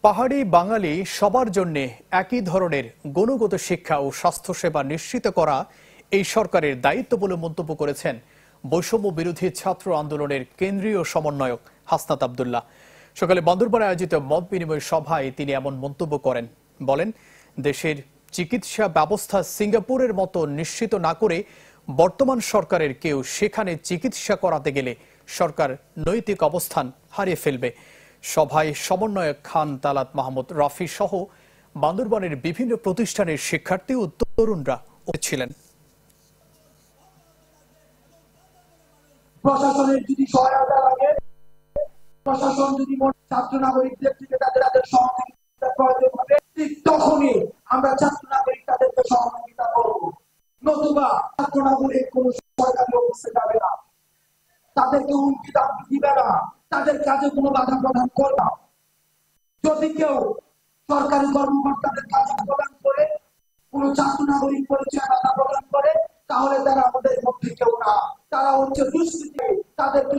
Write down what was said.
পাহাড়ি বাঙালি সবার জন্য একই ধরনের গুণগত শিক্ষা ও স্বাস্থ্যসেবা নিশ্চিত করা এই সরকারের দায়িত্ব বলে মন্তব্য করেছেন বৈষম্য বিরোধী ছাত্র আন্দোলনের কেন্দ্রীয় সমন্বয়ক হাসনাত আব্দুল্লাহ। সকালে বান্দরবানে আয়োজিত মত বিনিময় সভায় তিনি এমন মন্তব্য করেন। বলেন, দেশের চিকিৎসা ব্যবস্থা সিঙ্গাপুরের মতো নিশ্চিত না করে বর্তমান সরকারের কেউ সেখানে চিকিৎসা করাতে গেলে সরকার নৈতিক অবস্থান হারিয়ে ফেলবে। সভায় সমন্বয়ক খান তালাত মাহমুদ রাফি সহ বান্দরবানের বিভিন্ন প্রতিষ্ঠানের শিক্ষার্থী ও তরুণরা ছিলেন। প্রশাসনের যদি সহায়তা লাগে, প্রশাসন যদি ছাত্র নাগরিকদের থেকে তাদের সহযোগিতা প্রয়োজন হবে, ঠিক তখনই আমরা ছাত্র নাগরিক তাদেরকে সহযোগিতা করব। নতুবা ছাত্র নাগরিক কোন সরকারি অফিসে যাবে না, তাদেরকে হুমকি দামকি দিবে না, তাদের কাজে কোনো বাধা প্রদান করবে না। যদি কেউ সরকারি কর্মকর্তাদের কাজে প্রদান করে, কোন ছাত্র নাগরিক পরিচয় বাধা প্রদান করে, তাহলে তারা আমাদের মধ্যে কেউ না, তারা হচ্ছে দুষ্কৃতী। তাদেরকে